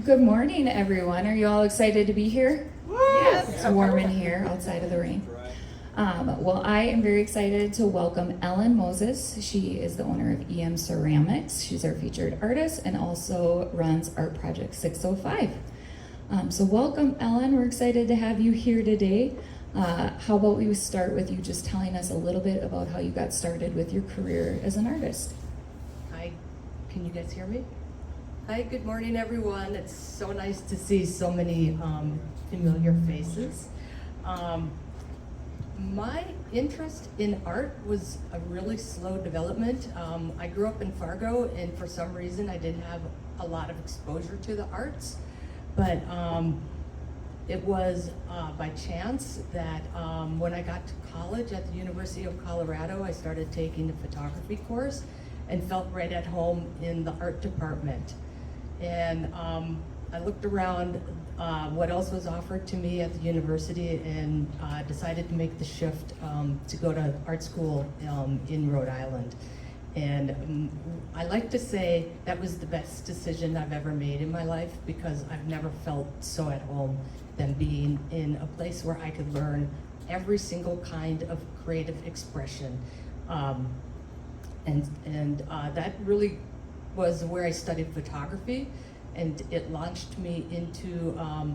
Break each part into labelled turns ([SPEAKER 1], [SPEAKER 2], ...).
[SPEAKER 1] Good morning, everyone. Are you all excited to be here?
[SPEAKER 2] Yes.
[SPEAKER 1] It's warm in here outside of the rain. Well, I am very excited to welcome Ellen Moses. She is the owner of emceramics. She's our featured artist and also runs Art Project 605. So welcome, Ellen. We're excited to have you here today. How about we start with you just telling us a little bit about how you got started with your career as an artist?
[SPEAKER 2] Hi, can you guys hear me? Hi, good morning, everyone. It's so nice to see so many familiar faces. My interest in art was a really slow development. I grew up in Fargo, and for some reason I didn't have a lot of exposure to the arts, but it was by chance that when I got to college at the University of Colorado, I started taking a photography course and felt right at home in the art department. And I looked around what else was offered to me at the university and decided to make the shift to go to art school in Rhode Island. And I like to say that was the best decision I've ever made in my life, because I've never felt so at home than being in a place where I could learn every single kind of creative expression. And that really was where I studied photography, and it launched me into a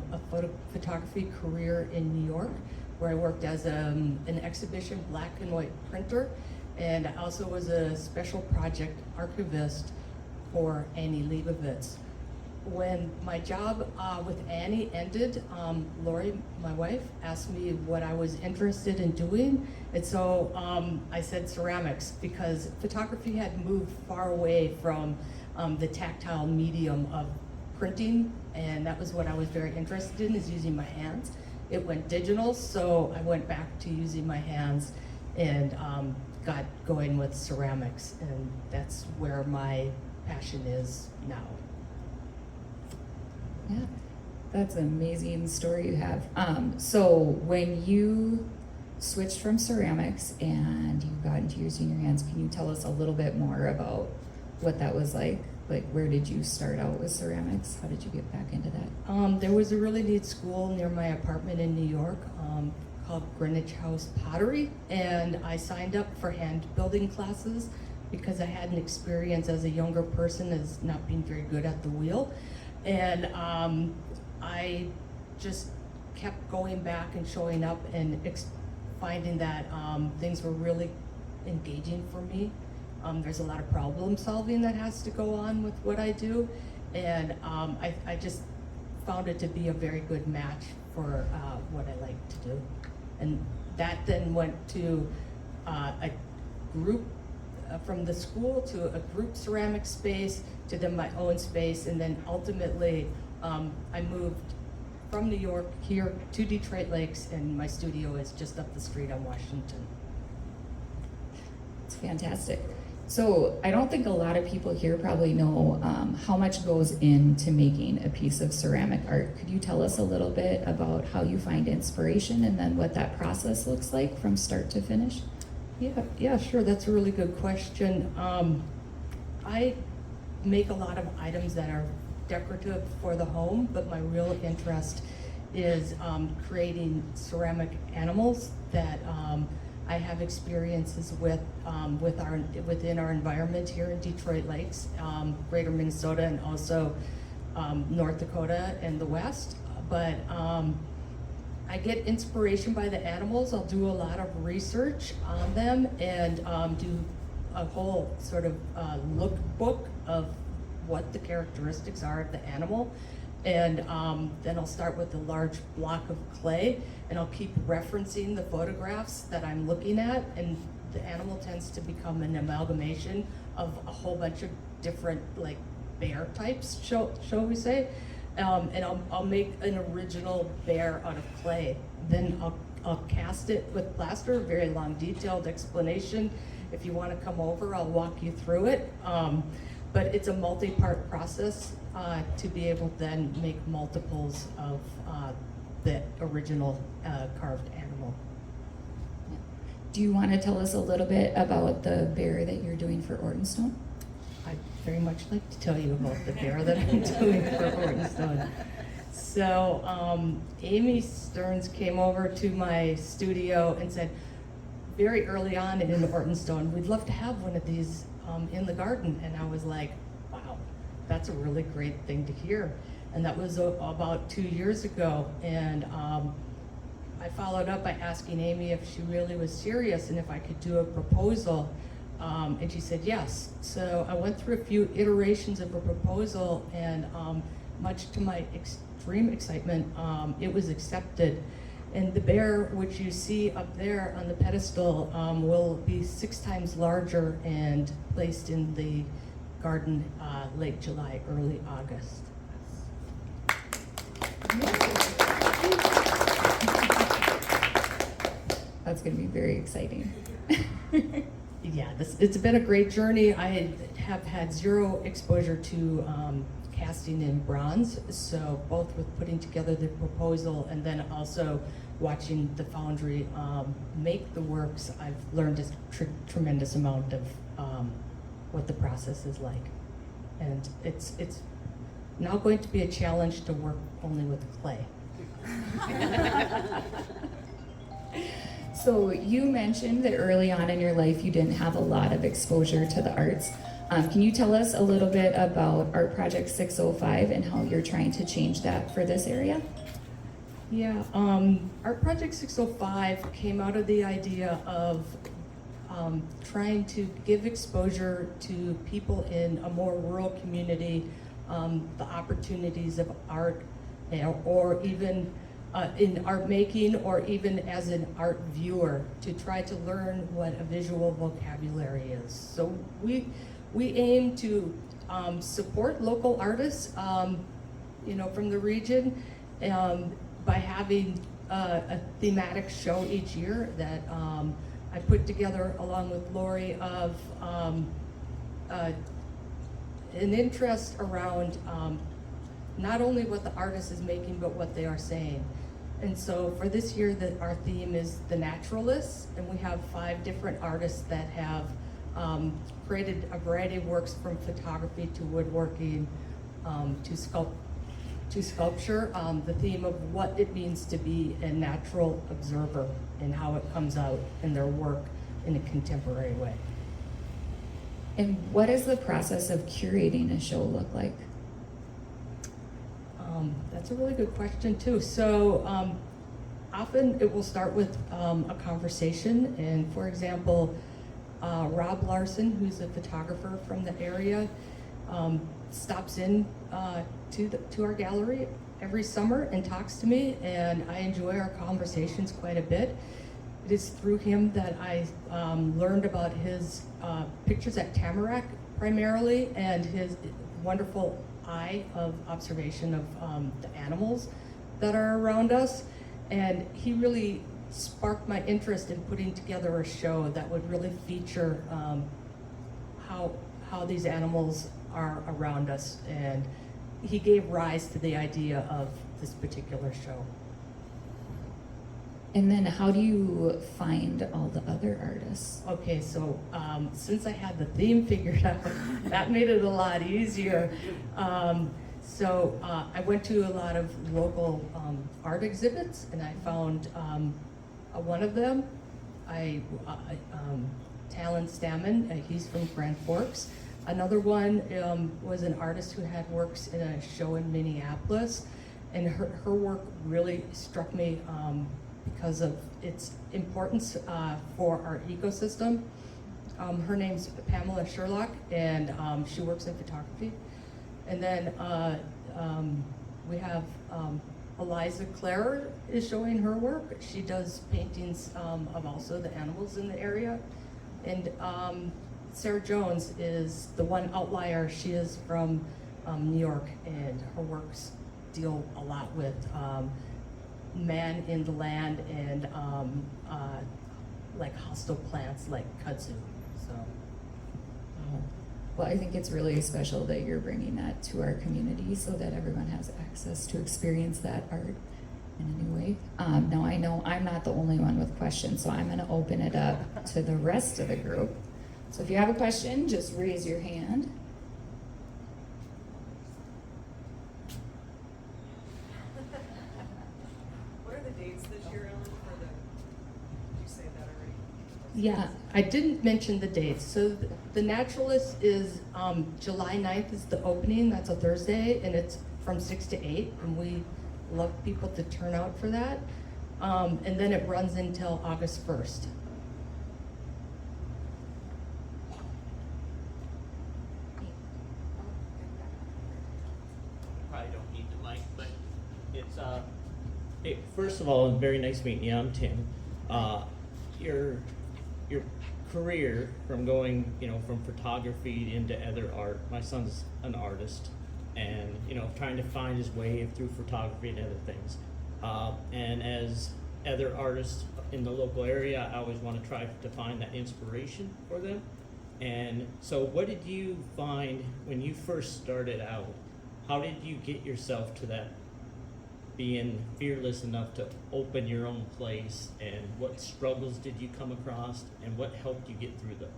[SPEAKER 2] photography career in New York, where I worked as an exhibition black and white printer, and I also was a special project archivist for Annie Leibovitz. When my job with Annie ended, Lori, my wife, asked me what I was interested in doing, and so I said ceramics, because photography had moved far away from the tactile medium of printing, and that was what I was very interested in, is using my hands. It went digital, so I went back to using my hands and got going with ceramics, and that's where my passion is now.
[SPEAKER 1] Yeah, that's an amazing story you have. So when you switched from ceramics and you got into using your hands, can you tell us a little bit more about what that was like? Like, where did you start out with ceramics? How did you get back into that?
[SPEAKER 2] There was a really neat school near my apartment in New York called Greenwich House Pottery, and I signed up for hand building classes because I had an experience as a younger person as not being very good at the wheel. And I just kept going back and showing up and finding that things were really engaging for me. There's a lot of problem solving that has to go on with what I do, and I just found it to be a very good match for what I like to do. And that then went to a group from the school to a group ceramic space to then my own space, and then ultimately I moved from New York here to Detroit Lakes, and my studio is just up the street on Washington.
[SPEAKER 1] It's fantastic. So I don't think a lot of people here probably know how much goes into making a piece of ceramic art. Could you tell us a little bit about how you find inspiration and then what that process looks like from start to finish?
[SPEAKER 2] Yeah, sure. That's a really good question. I make a lot of items that are decorative for the home, but my real interest is creating ceramic animals that I have experiences with within our environment here in Detroit Lakes, Greater Minnesota, and also North Dakota and the West. But I get inspiration by the animals. I'll do a lot of research on them and do a whole sort of lookbook of what the characteristics are of the animal. And then I'll start with a large block of clay, and I'll keep referencing the photographs that I'm looking at, and the animal tends to become an amalgamation of a whole bunch of different, like, bear types, shall we say. And I'll make an original bear out of clay. Then I'll cast it with plaster, very long detailed explanation. If you want to come over, I'll walk you through it. But it's a multi-part process to be able to then make multiples of the original carved animal.
[SPEAKER 1] Do you want to tell us a little bit about the bear that you're doing for Ortonstone?
[SPEAKER 2] I'd very much like to tell you about the bear that I'm doing for Ortonstone. So Amy Stearns came over to my studio and said, very early on in Ortonstone, we'd love to have one of these in the garden. And I was like, wow, that's a really great thing to hear. And that was about 2 years ago. And I followed up by asking Amy if she really was serious and if I could do a proposal. And she said yes. So I went through a few iterations of a proposal, and much to my extreme excitement, it was accepted. And the bear, which you see up there on the pedestal, will be 6 times larger and placed in the garden late July, early August.
[SPEAKER 1] That's going to be very exciting.
[SPEAKER 2] Yeah, it's been a great journey. I have had 0 exposure to casting in bronze, so both with putting together the proposal and then also watching the foundry make the works, I've learned a tremendous amount of what the process is like. And it's now going to be a challenge to work only with clay.
[SPEAKER 1] So you mentioned that early on in your life you didn't have a lot of exposure to the arts. Can you tell us a little bit about Art Project 605 and how you're trying to change that for this area?
[SPEAKER 2] Yeah, Art Project 605 came out of the idea of trying to give exposure to people in a more rural community, the opportunities of art, or even in art making, or even as an art viewer, to try to learn what a visual vocabulary is. So we aim to support local artists, from the region, by having a thematic show each year that I put together along with Lori of an interest around not only what the artist is making, but what they are saying. And so for this year, our theme is the naturalists, and we have 5 different artists that have created a variety of works, from photography to woodworking to sculpture, the theme of what it means to be a natural observer and how it comes out in their work in a contemporary way.
[SPEAKER 1] And what does the process of curating a show look like?
[SPEAKER 2] That's a really good question too. So often it will start with a conversation, and for example, Rob Larson, who's a photographer from the area, stops in to our gallery every summer and talks to me, and I enjoy our conversations quite a bit. It is through him that I learned about his pictures at Tamarack primarily, and his wonderful eye of observation of the animals that are around us. And he really sparked my interest in putting together a show that would really feature how these animals are around us, and he gave rise to the idea of this particular show.
[SPEAKER 1] And then how do you find all the other artists?
[SPEAKER 2] Okay, so since I had the theme figured out, that made it a lot easier. So I went to a lot of local art exhibits, and I found one of them. Talon Stammen, he's from Grand Forks. Another one was an artist who had works in a show in Minneapolis, and her work really struck me because of its importance for our ecosystem. Her name's Pamela Sherlock, and she works in photography. And then we have Eliza Clare is showing her work. She does paintings of also the animals in the area. And Sarah Jones is the one outlier. She is from New York, and her works deal a lot with man in the land and like hostile plants like kudzu. So.
[SPEAKER 1] Well, I think it's really special that you're bringing that to our community so that everyone has access to experience that art in a new way. Now I know I'm not the only one with questions, so I'm going to open it up to the rest of the group. So if you have a question, just raise your hand. Yeah.
[SPEAKER 2] I didn't mention the dates. So the Naturalist is July 9th is the opening. That's a Thursday, and it's from 6 to 8, and we love people to turn out for that. And then it runs until August 1st.
[SPEAKER 3] Probably don't need the mic, but it's hey, first of all, very nice meeting you. I'm Tim. Your career from going, from photography into other art. My son's an artist, and trying to find his way through photography and other things. And as other artists in the local area, I always want to try to find that inspiration for them. And so, what did you find when you first started out? How did you get yourself to that being fearless enough to open your own place, and what struggles did you come across, and what helped you get through those?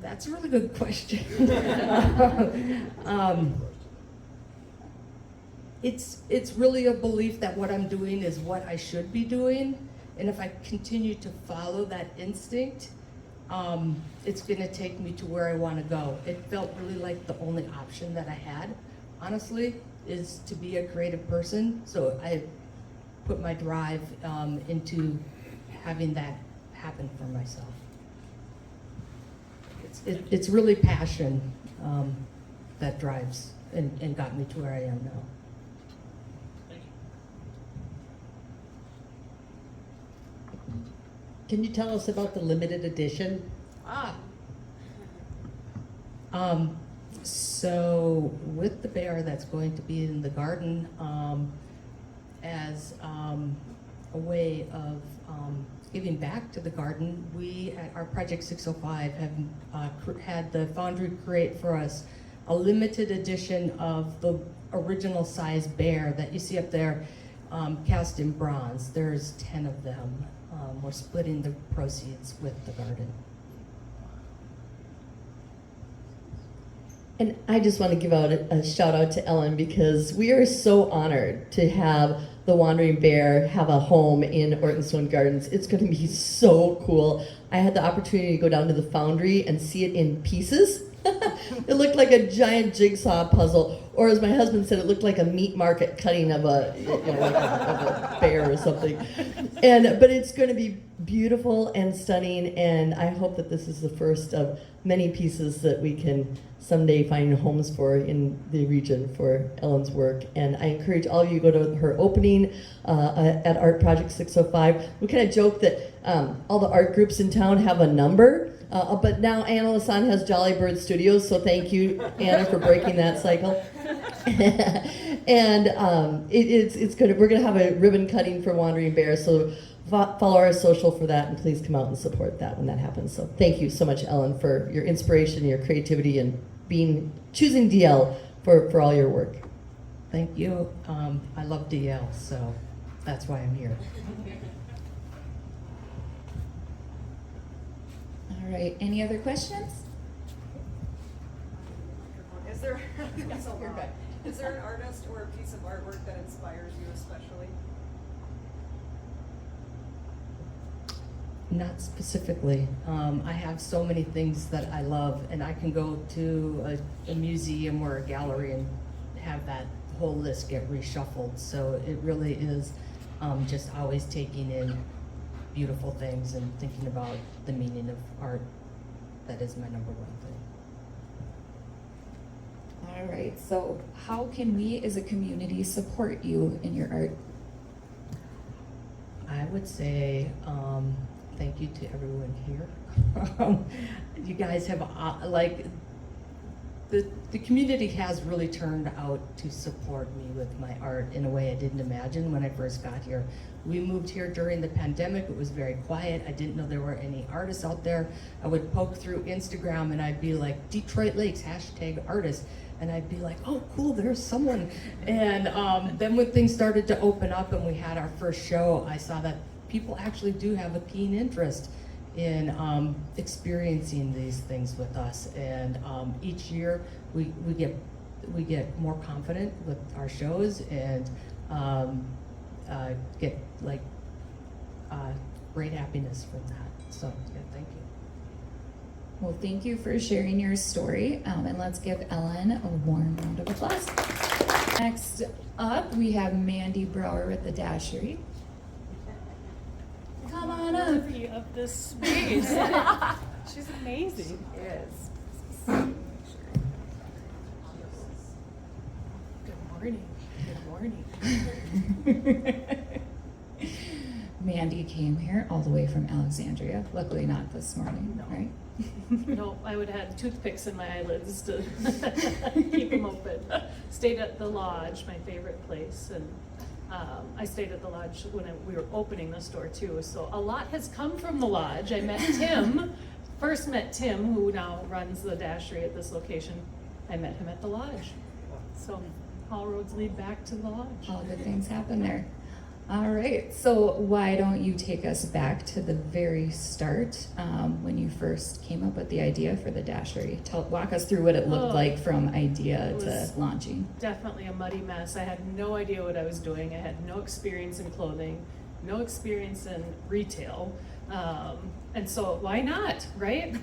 [SPEAKER 2] That's a really good question. It's really a belief that what I'm doing is what I should be doing, and if I continue to follow that instinct, it's going to take me to where I want to go. It felt really like the only option that I had, honestly, is to be a creative person. So I put my drive into having that happen for myself. It's really passion that drives and got me to where I am now.
[SPEAKER 3] Thank you.
[SPEAKER 4] Can you tell us about the limited edition?
[SPEAKER 2] So with the bear that's going to be in the garden, as a way of giving back to the garden, we at our Project 605 have had the Foundry create for us a limited edition of the original size bear that you see up there, cast in bronze. There's 10 of them. We're splitting the proceeds with the garden.
[SPEAKER 4] And I just want to give out a shout out to Ellen, because we are so honored to have the Wandering Bear have a home in Ortonstone Gardens. It's going to be so cool. I had the opportunity to go down to the Foundry and see it in pieces. It looked like a giant jigsaw puzzle, or as my husband said, it looked like a meat market cutting of a, like of a bear or something. But it's going to be beautiful and stunning, and I hope that this is the first of many pieces that we can someday find homes for in the region for Ellen's work. And I encourage all of you to go to her opening at Art Project 605. We kind of joke that all the art groups in town have a number, but now Anna Lasan has Jolly Bird Studios, so thank you, Anna, for breaking that cycle. And it's good. We're going to have a ribbon cutting for Wandering Bear, so follow our social for that, and please come out and support that when that happens. So thank you so much, Ellen, for your inspiration, your creativity, and choosing DL for all your work.
[SPEAKER 2] Thank you. I love DL, so that's why I'm here.
[SPEAKER 1] All right, any other questions?
[SPEAKER 5] Is there is there an artist or a piece of artwork that inspires you especially?
[SPEAKER 2] Not specifically. I have so many things that I love, and I can go to a museum or a gallery and have that whole list get reshuffled. So it really is just always taking in beautiful things and thinking about the meaning of art. That is my number one thing.
[SPEAKER 1] All right, so how can we as a community support you in your art?
[SPEAKER 2] I would say thank you to everyone here. You guys have, the community has really turned out to support me with my art in a way I didn't imagine when I first got here. We moved here during the pandemic. It was very quiet. I didn't know there were any artists out there. I would poke through Instagram and I'd be like, Detroit Lakes, #artist. And I'd be like, oh, cool, there's someone. And then when things started to open up and we had our first show, I saw that people actually do have a keen interest in experiencing these things with us. And each year we get more confident with our shows and get like great happiness from that. So, yeah, thank you.
[SPEAKER 1] Well, thank you for sharing your story, and let's give Ellen a warm round of applause. Next up, we have Mandy Brower with the Dashery. Come on up.
[SPEAKER 6] Worthy of this space. She's amazing.
[SPEAKER 5] Is.
[SPEAKER 6] Good morning. Good morning.
[SPEAKER 1] Mandy came here all the way from Alexandria. Luckily, not this morning,
[SPEAKER 6] No.
[SPEAKER 1] right?
[SPEAKER 6] No, I would have had toothpicks in my eyelids to keep them open. Stayed at the Lodge, my favorite place, and I stayed at the Lodge when we were opening the store too. So a lot has come from the Lodge. I met Tim, first met Tim, who now runs the Dashery at this location. I met him at the Lodge. So all roads lead back to the Lodge.
[SPEAKER 1] All good things happen there. All right, so why don't you take us back to the very start, when you first came up with the idea for the Dashery? Walk us through what it looked
[SPEAKER 6] Oh,
[SPEAKER 1] like from idea
[SPEAKER 6] it
[SPEAKER 1] to
[SPEAKER 6] was
[SPEAKER 1] launching.
[SPEAKER 6] Definitely a muddy mess. I had no idea what I was doing. I had no experience in clothing, no experience in retail. And so why not, right?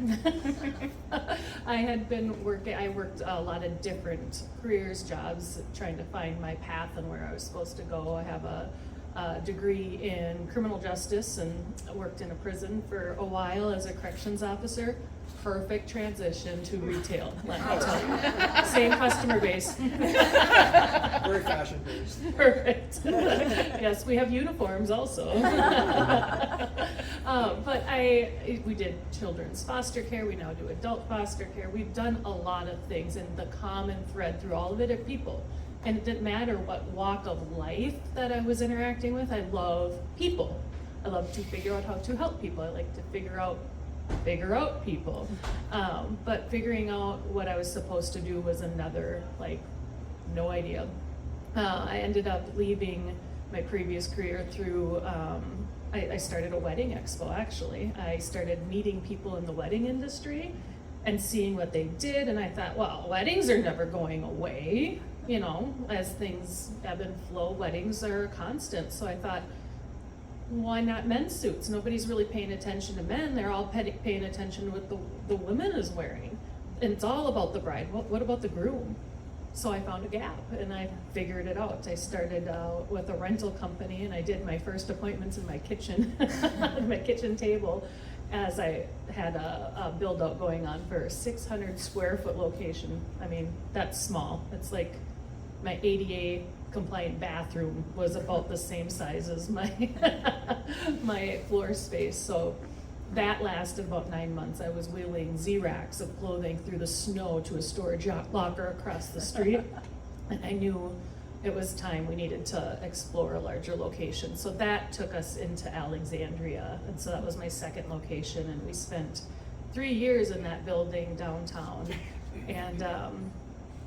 [SPEAKER 6] I worked a lot of different careers, jobs, trying to find my path and where I was supposed to go. I have a degree in criminal justice and worked in a prison for a while as a corrections officer. Perfect transition to retail, let me tell you. Same customer base.
[SPEAKER 7] Very fashion based.
[SPEAKER 6] Perfect. Yes, we have uniforms also. But we did children's foster care. We now do adult foster care. We've done a lot of things, and the common thread through all of it are people. And it didn't matter what walk of life that I was interacting with. I love people. I love to figure out how to help people. I like to figure out people. But figuring out what I was supposed to do was another, no idea. I ended up leaving my previous career through, I started a wedding expo, actually. I started meeting people in the wedding industry and seeing what they did, and I thought, well, weddings are never going away. You know, as things ebb and flow, weddings are constant. So I thought, why not men's suits? Nobody's really paying attention to men. They're all paying attention to what the woman is wearing. And it's all about the bride. What about the groom? So I found a gap and I figured it out. I started with a rental company, and I did my first appointments in my kitchen, my kitchen table, as I had a build out going on for a 600 square foot location. I mean, that's small. It's like my ADA compliant bathroom was about the same size as my my floor space. So that lasted about 9 months. I was wheeling Z-racks of clothing through the snow to a storage locker across the street. And I knew it was time we needed to explore a larger location. So that took us into Alexandria. And so that was my second location. And we spent 3 years in that building downtown. And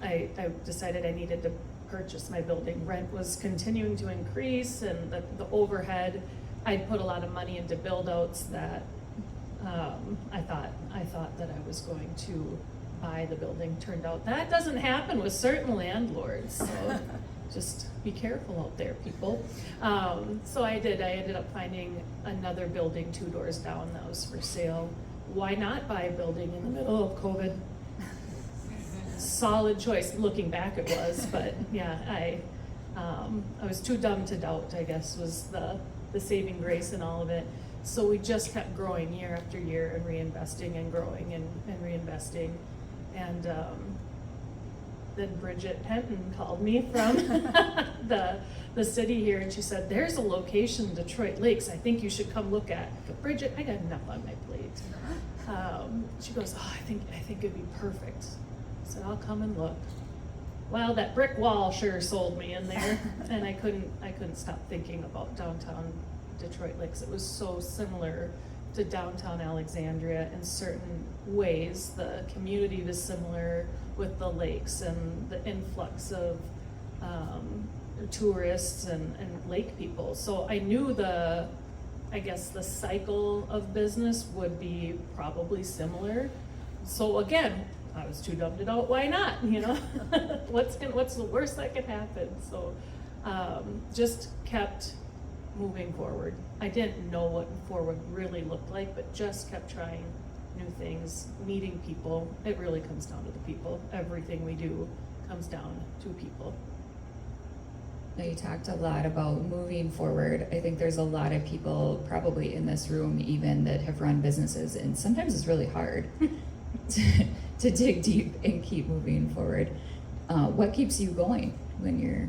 [SPEAKER 6] I decided I needed to purchase my building. Rent was continuing to increase, and the overhead, I'd put a lot of money into build outs that I thought that I was going to buy the building. Turned out that doesn't happen with certain landlords, so just be careful out there, people. So I did. I ended up finding another building 2 doors down that was for sale. Why not buy a building in the middle of COVID? Solid choice. Looking back, it was, but yeah, I was too dumb to doubt, I guess, was the saving grace in all of it. So we just kept growing year after year and reinvesting and growing and reinvesting. And then Bridget Penton called me from the city here, and she said, "There's a location in Detroit Lakes I think you should come look at." But Bridget, I got enough on my plate. She goes, "Oh, I think it'd be perfect." I said, "I'll come and look." Well, that brick wall sure sold me in there, and I couldn't stop thinking about downtown Detroit Lakes. It was so similar to downtown Alexandria in certain ways. The community was similar with the lakes and the influx of tourists and lake people. So I knew the cycle of business would be probably similar. So again, I was too dumb to doubt. Why not? You know, what's the worst that could happen? So just kept moving forward. I didn't know what forward really looked like, but just kept trying new things, meeting people. It really comes down to the people. Everything we do comes down to people.
[SPEAKER 1] Now, you talked a lot about moving forward. I think there's a lot of people probably in this room even that have run businesses, and sometimes it's really hard to dig deep and keep moving forward. What keeps you going when you're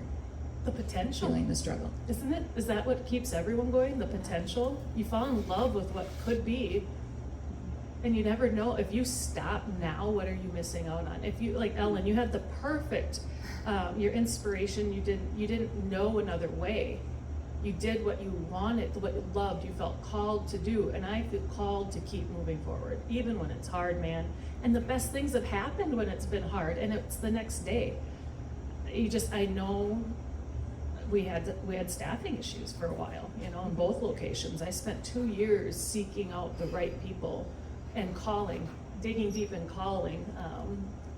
[SPEAKER 6] The potential.
[SPEAKER 1] feeling the struggle?
[SPEAKER 6] Isn't it? Is that what keeps everyone going? The potential? You fall in love with what could be, and you never know. If you stop now, what are you missing out on? If you, like Ellen, you had the perfect, your inspiration, you didn't know another way. You did what you wanted, what you loved, you felt called to do, and I feel called to keep moving forward, even when it's hard, man. And the best things have happened when it's been hard, and it's the next day. I know we had staffing issues for a while, in both locations. I spent 2 years seeking out the right people and calling, digging deep and calling,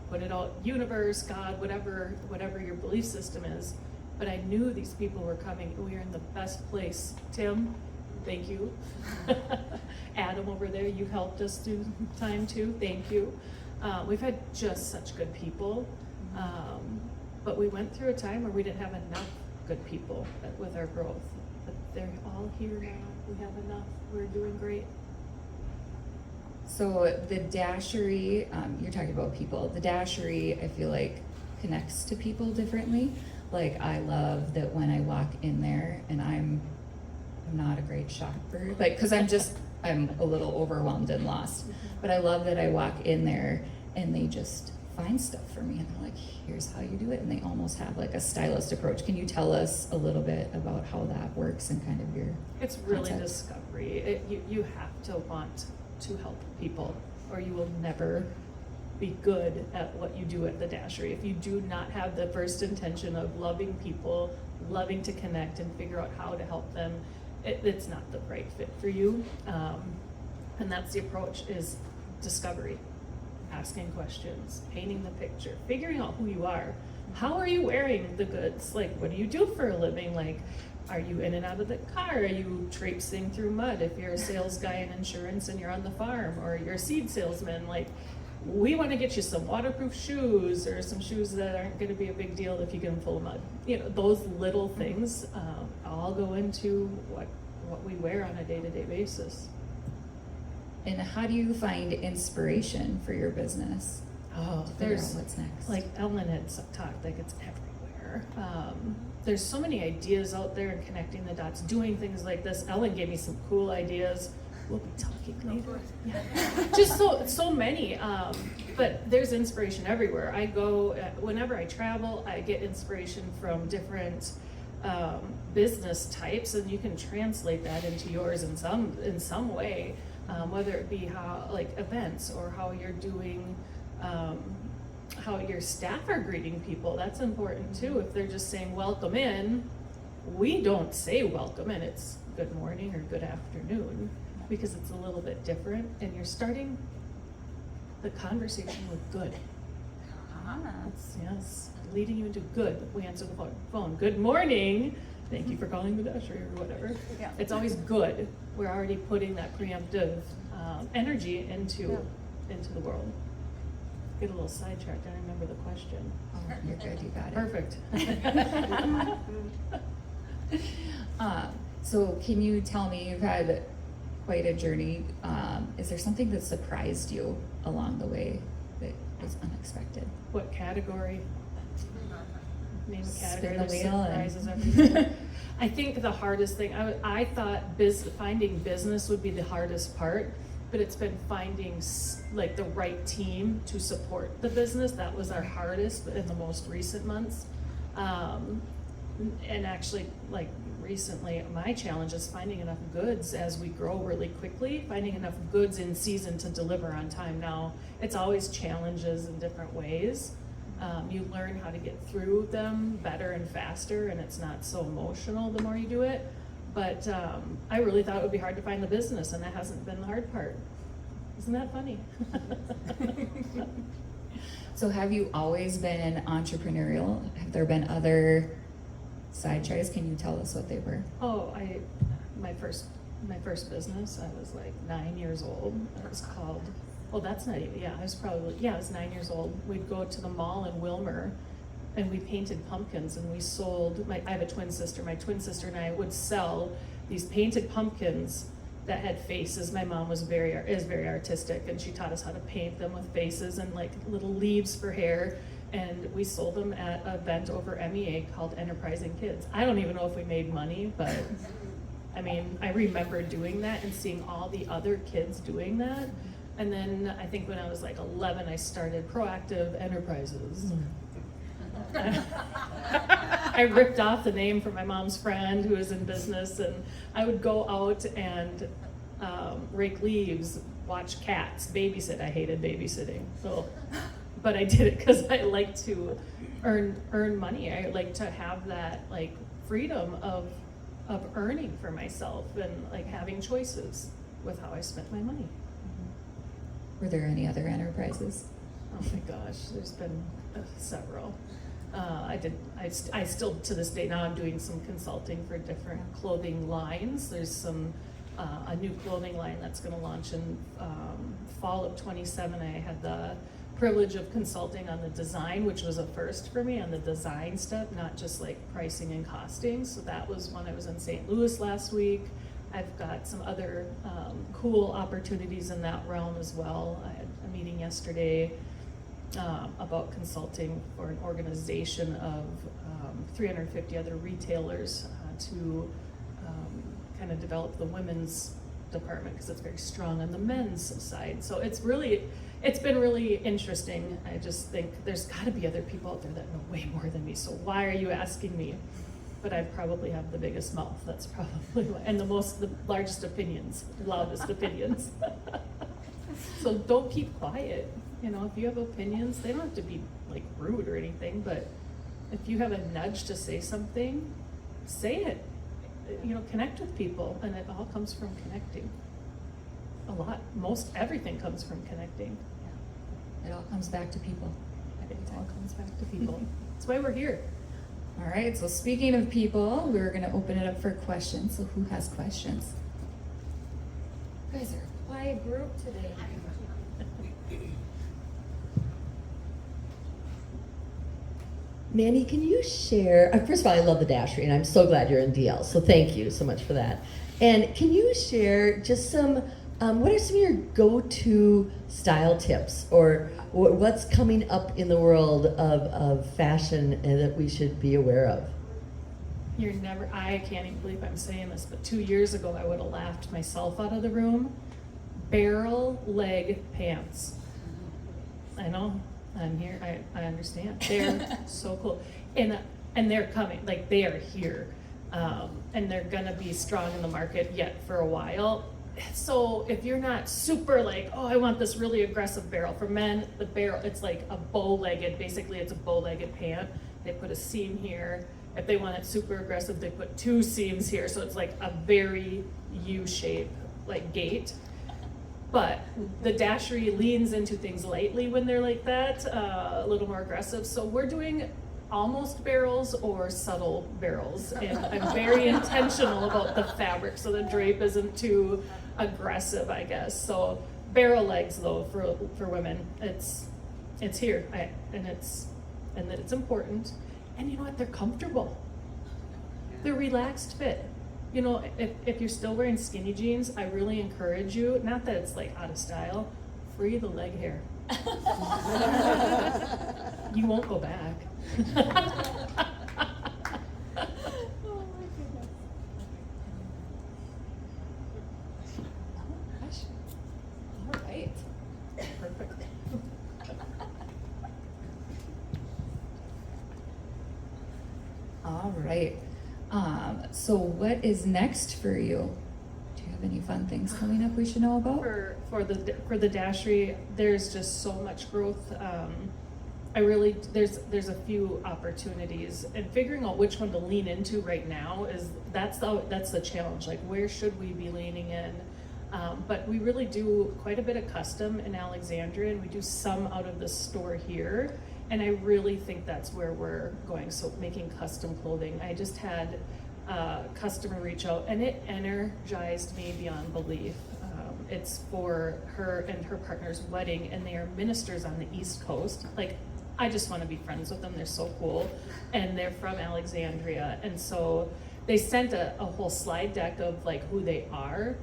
[SPEAKER 6] put it out, universe, God, whatever your belief system is. But I knew these people were coming. We are in the best place. Tim, thank you. Adam over there, you helped us through time too. Thank you. We've had just such good people. But we went through a time where we didn't have enough good people with our growth. But they're all here now. We have enough. We're doing great.
[SPEAKER 1] So the Dashery, you're talking about people. The Dashery, I feel like, connects to people differently. Like, I love that when I walk in there, and I'm not a great shopper, like, cause I'm a little overwhelmed and lost. But I love that I walk in there and they just find stuff for me, and they're like, here's how you do it. And they almost have like a stylist approach. Can you tell us a little bit about how that works and kind of your
[SPEAKER 6] It's really
[SPEAKER 1] concept?
[SPEAKER 6] discovery. You have to want to help people, or you will never be good at what you do at the Dashery. If you do not have the first intention of loving people, loving to connect and figure out how to help them, it's not the right fit for you. And that's the approach, is discovery, asking questions, painting the picture, figuring out who you are. How are you wearing the goods? Like, what do you do for a living? Like, are you in and out of the car? Are you traipsing through mud if you're a sales guy in insurance and you're on the farm, or you're a seed salesman? Like, we want to get you some waterproof shoes, or some shoes that aren't going to be a big deal if you get them full of mud. Those little things all go into what we wear on a day-to-day basis.
[SPEAKER 1] And how do you find inspiration for your business?
[SPEAKER 6] Oh,
[SPEAKER 1] To figure out
[SPEAKER 6] there's,
[SPEAKER 1] what's next.
[SPEAKER 6] like Ellen had talked, like, it's everywhere. There's so many ideas out there, and connecting the dots, doing things like this. Ellen gave me some cool ideas. We'll be talking later. Yeah. Just so many. But there's inspiration everywhere. I go, whenever I travel, I get inspiration from different business types, and you can translate that into yours in some way, whether it be how, like, events, or how you're doing, how your staff are greeting people. That's important too. If they're just saying welcome in, we don't say welcome in, it's good morning or good afternoon, because it's a little bit different, and you're starting the conversation with good. Yes, leading you into good. We answer the phone. Good morning. Thank you for calling the Dashery, or whatever.
[SPEAKER 5] Yeah.
[SPEAKER 6] It's always good. We're already putting that preemptive energy into the world. Get a little sidetracked. I don't remember the question.
[SPEAKER 1] Oh, you're good, you got it.
[SPEAKER 6] Perfect.
[SPEAKER 1] So can you tell me, you've had quite a journey. Is there something that surprised you along the way that was unexpected?
[SPEAKER 6] What category? Name a
[SPEAKER 1] Spin
[SPEAKER 6] category
[SPEAKER 1] the
[SPEAKER 6] that
[SPEAKER 1] wheel
[SPEAKER 6] surprises
[SPEAKER 1] and-
[SPEAKER 6] everyone. I think the hardest thing, I thought finding business would be the hardest part, but it's been finding like the right team to support the business. That was our hardest in the most recent months. And actually, like, recently, my challenge is finding enough goods as we grow really quickly, finding enough goods in season to deliver on time. Now, it's always challenges in different ways. You learn how to get through them better and faster, and it's not so emotional the more you do it. But I really thought it would be hard to find the business, and that hasn't been the hard part. Isn't that funny?
[SPEAKER 1] So have you always been entrepreneurial? Have there been other side tries. Can you tell us what they were?
[SPEAKER 6] Oh, my first business, I was like 9 years old. It was called, well, that's not even, I was 9 years old. We'd go to the mall in Wilmer and we painted pumpkins and we sold, I have a twin sister. My twin sister and I would sell these painted pumpkins that had faces. My mom is very artistic, and she taught us how to paint them with faces and like little leaves for hair. And we sold them at an event over MEA called Enterprising Kids. I don't even know if we made money, but I mean, I remember doing that and seeing all the other kids doing that. And then I think when I was like 11, I started Proactive Enterprises. I ripped off the name from my mom's friend who was in business, and I would go out and rake leaves, watch cats, babysit. I hated babysitting, but I did it because I like to earn money. I like to have that like freedom of earning for myself and like having choices with how I spent my money.
[SPEAKER 1] Were there any other enterprises?
[SPEAKER 6] Oh my gosh, there's been several. I still, to this day now, I'm doing some consulting for different clothing lines. There's a new clothing line that's gonna launch in fall of 27. I had the privilege of consulting on the design, which was a first for me on the design step, not just like pricing and costing. So that was when I was in St. Louis last week. I've got some other cool opportunities in that realm as well. I had a meeting yesterday about consulting for an organization of 350 other retailers to kind of develop the women's department because it's very strong on the men's side. So it's been really interesting. I just think there's got to be other people out there that know way more than me. So why are you asking me? But I probably have the biggest mouth. That's probably why, and the largest opinions, loudest opinions. So don't keep quiet. You know, if you have opinions, they don't have to be like rude or anything, but if you have a nudge to say something, say it. You know, connect with people, and it all comes from connecting. Most everything comes from connecting.
[SPEAKER 1] It all comes back to people.
[SPEAKER 6] It all comes back to people. That's why we're here.
[SPEAKER 1] All right, so speaking of people, we're gonna open it up for questions. So who has questions? You guys are a quiet group today.
[SPEAKER 4] Mandy, can you share, first of all, I love the Dashery, and I'm so glad you're in DL, so thank you so much for that. And can you share just some, what are some of your go-to style tips, or what's coming up in the world of fashion that we should be aware of?
[SPEAKER 6] I can't even believe I'm saying this, but 2 years ago I would have laughed myself out of the room. Barrel leg pants. I know. I'm here. I understand. They're so cool, and they're coming. Like they are here, and they're gonna be strong in the market yet for a while. So if you're not super like, oh, I want this really aggressive barrel. For men, the barrel, it's like a bow-legged. Basically, it's a bow-legged pant. They put a seam here. If they want it super aggressive, they put 2 seams here. So it's like a very U-shape like gait. But the Dashery leans into things lightly when they're like that, a little more aggressive. So we're doing almost barrels or subtle barrels. And I'm very intentional about the fabric so the drape isn't too aggressive, I guess. So barrel legs though, for women, it's here, and it's important. And you know what, they're comfortable. They're relaxed fit. You know, if you're still wearing skinny jeans, I really encourage you, not that it's like out of style, free the leg hair. You won't go back.
[SPEAKER 1] All right.
[SPEAKER 6] Perfect.
[SPEAKER 1] All right. So what is next for you? Do you have any fun things coming up we should know about?
[SPEAKER 6] For the Dashery, there's just so much growth. There's a few opportunities, and figuring out which one to lean into right now that's the challenge. Like, where should we be leaning in? But we really do quite a bit of custom in Alexandria, and we do some out of the store here. And I really think that's where we're going, so making custom clothing. I just had a customer reach out and it energized me beyond belief. It's for her and her partner's wedding, and they are ministers on the East Coast. Like, I just want to be friends with them, they're so cool. And they're from Alexandria, and so they sent a whole slide deck of like who they are,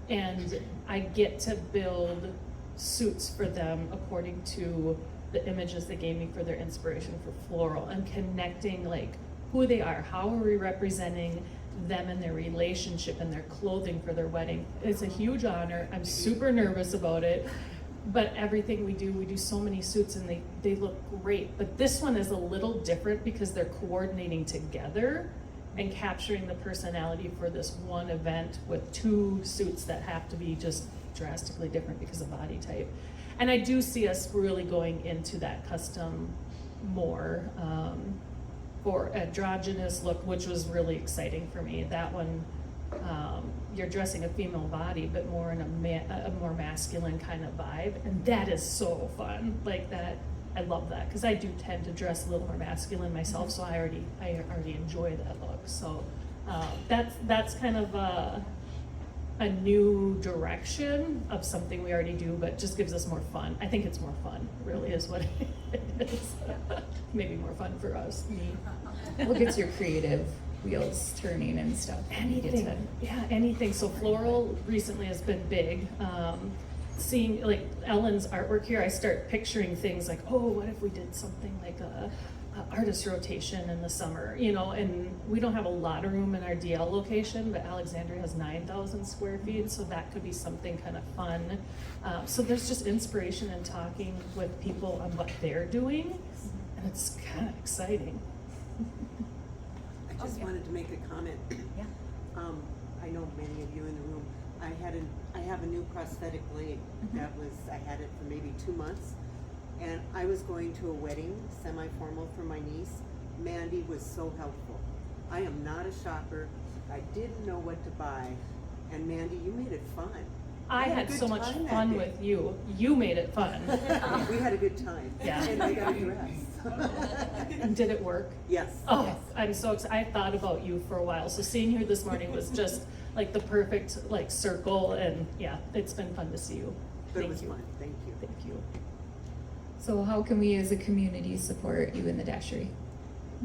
[SPEAKER 6] and I get to build suits for them according to the images they gave me for their inspiration for floral, and connecting like who they are, how are we representing them and their relationship and their clothing for their wedding. It's a huge honor. I'm super nervous about it, but everything we do so many suits and they look great. But this one is a little different because they're coordinating together and capturing the personality for this one event with two suits that have to be just drastically different because of body type. And I do see us really going into that custom more for androgynous look, which was really exciting for me. That one, you're dressing a female body, but more in a more masculine kind of vibe, and that is so fun. Like that, I love that because I do tend to dress a little more masculine myself, so I already enjoy that look. So that's kind of a new direction of something we already do, but just gives us more fun. I think it's more fun, really, is what it is. Maybe more fun for us, me.
[SPEAKER 1] What gets your creative wheels turning and stuff?
[SPEAKER 6] Anything, yeah, anything. So floral recently has been big. Seeing like Ellen's artwork here, I start picturing things like, oh, what if we did something like a artist rotation in the summer, you know, and we don't have a lot of room in our DL location, but Alexandria has 9,000 square feet, so that could be something kind of fun. So there's just inspiration in talking with people on what they're doing, and it's kind of exciting.
[SPEAKER 8] I just wanted to make a comment.
[SPEAKER 1] Yeah.
[SPEAKER 8] I know many of you in the room. I have a new prosthetic leg. I had it for maybe 2 months. And I was going to a wedding, semi-formal, for my niece. Mandy was so helpful. I am not a shopper. I didn't know what to buy. And Mandy, you made it fun.
[SPEAKER 6] I
[SPEAKER 8] We
[SPEAKER 6] had
[SPEAKER 8] a good
[SPEAKER 6] so much
[SPEAKER 8] time that
[SPEAKER 6] fun
[SPEAKER 8] day.
[SPEAKER 6] with you. You made it fun.
[SPEAKER 8] We had a good time.
[SPEAKER 6] Yeah.
[SPEAKER 8] And I got a dress.
[SPEAKER 6] And did it work?
[SPEAKER 8] Yes.
[SPEAKER 6] Oh,
[SPEAKER 1] Yes.
[SPEAKER 6] I'm so excited. I thought about you for a while. So seeing you this morning was just like the perfect like circle, and yeah, it's been fun to see you.
[SPEAKER 8] But it
[SPEAKER 6] Thank
[SPEAKER 8] was
[SPEAKER 6] you.
[SPEAKER 8] fun. Thank you.
[SPEAKER 6] Thank you.
[SPEAKER 1] So how can we as a community support you in the Dashery?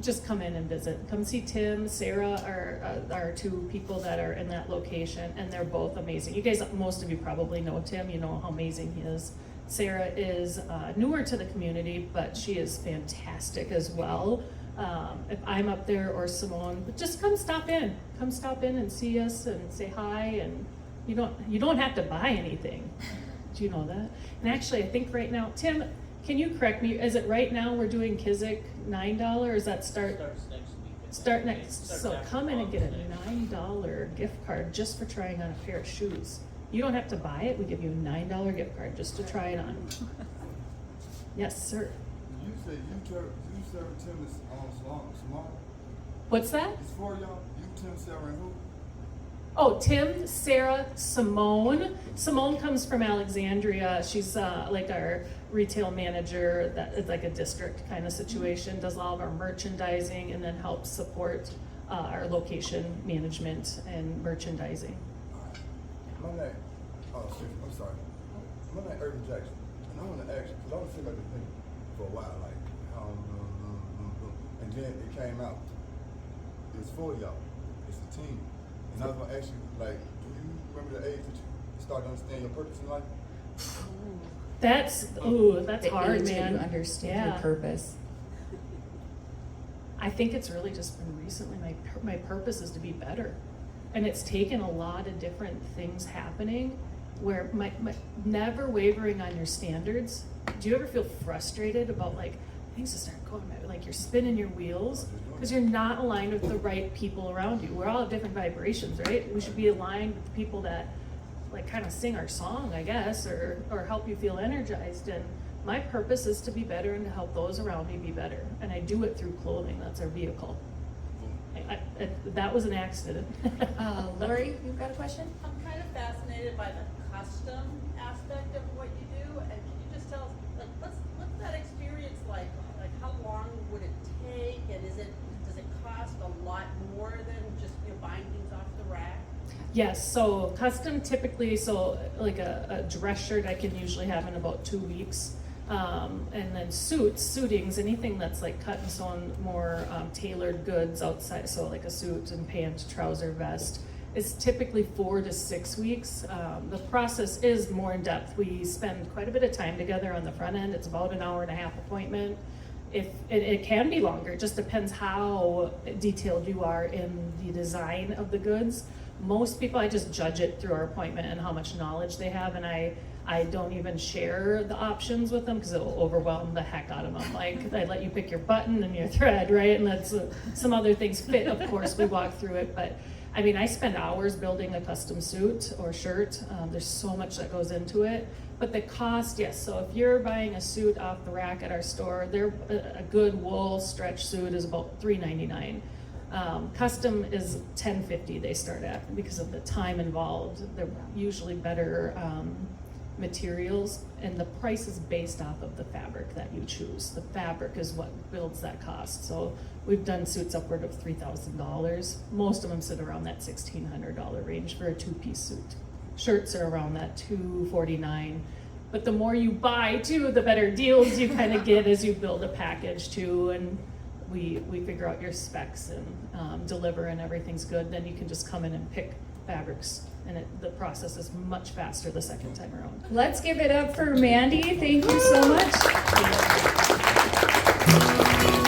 [SPEAKER 6] Just come in and visit. Come see Tim, Sarah are two people that are in that location, and they're both amazing. You guys, most of you probably know Tim. You know how amazing he is. Sarah is newer to the community, but she is fantastic as well. If I'm up there or Simone, but just come stop in. Come stop in and see us and say hi. And you don't have to buy anything. Do you know that? And actually, I think right now, Tim, can you correct me? Is it right now we're doing Kizik $9, or is that start?
[SPEAKER 3] Starts next week.
[SPEAKER 6] Start next.
[SPEAKER 3] Starts
[SPEAKER 6] So
[SPEAKER 3] after
[SPEAKER 6] come in and get a
[SPEAKER 3] Father's Day.
[SPEAKER 6] $9 gift card just for trying on a pair of shoes. You don't have to buy it. We give you a $9 gift card just to try it on. Yes, sir.
[SPEAKER 9] You say you serve Tim is small.
[SPEAKER 6] What's that?
[SPEAKER 9] It's for y'all. You, Tim, Sarah, and who?
[SPEAKER 6] Oh, Tim, Sarah, Simone. Simone comes from Alexandria. She's like our retail manager. That is like a district kind of situation. Does all of our merchandising and then helps support our location management and merchandising.
[SPEAKER 9] My name, I'm sorry. My name Irvin Jackson, and I want to ask you, because I was thinking about this thing for a while, like, and then it came out. It's for y'all. It's a team. And I was going to ask you, like, do you remember the age that you started to understand your purpose in life?
[SPEAKER 6] That's
[SPEAKER 1] The
[SPEAKER 6] hard,
[SPEAKER 1] age that
[SPEAKER 6] man.
[SPEAKER 1] you understand
[SPEAKER 6] Yeah.
[SPEAKER 1] your purpose.
[SPEAKER 6] I think it's really just been recently. My purpose is to be better, and it's taken a lot of different things happening. Where my never wavering on your standards. Do you ever feel frustrated about like things just aren't going right? Like you're spinning your wheels because you're not aligned with the right people around you. We're all at different vibrations, right? We should be aligned with the people that like kind of sing our song, I guess, or help you feel energized. And my purpose is to be better and to help those around me be better. And I do it through clothing. That's our vehicle. That was an accident.
[SPEAKER 1] Lori, you've got a question?
[SPEAKER 10] I'm kind of fascinated by the custom aspect of what you do, and can you just tell us, like, what's that experience like? does it cost a lot more than just, buying things off the rack?
[SPEAKER 6] Yes, so custom typically, so like a dress shirt I can usually have in about 2 weeks. And then suitings, anything that's like cut and sewn, more tailored goods outside, so like a suit and pant, trouser, vest, is typically 4 to 6 weeks. The process is more in depth. We spend quite a bit of time together on the front end. It's about an hour and a half appointment. If it can be longer, it just depends how detailed you are in the design of the goods. Most people, I just judge it through our appointment and how much knowledge they have, and I don't even share the options with them because it'll overwhelm the heck out of them. Like, I let you pick your button and your thread, right? And that's some other things fit, of course, we walk through it, but I mean, I spend hours building a custom suit or shirt. There's so much that goes into it. But the cost, yes, so if you're buying a suit off the rack at our store, a good wool stretch suit is about $3.99. Custom is $10.50 they start at because of the time involved. They're usually better materials, and the price is based off of the fabric that you choose. The fabric is what builds that cost. So we've done suits upward of $3,000. Most of them sit around that $1,600 range for a 2-piece suit. Shirts are around that $249. But the more you buy too, the better deals you kind of get as you build a package too, and we figure out your specs and deliver and everything's good. Then you can just come in and pick fabrics, and the process is much faster the second time around.
[SPEAKER 1] Let's give it up for Mandy. Thank you so much.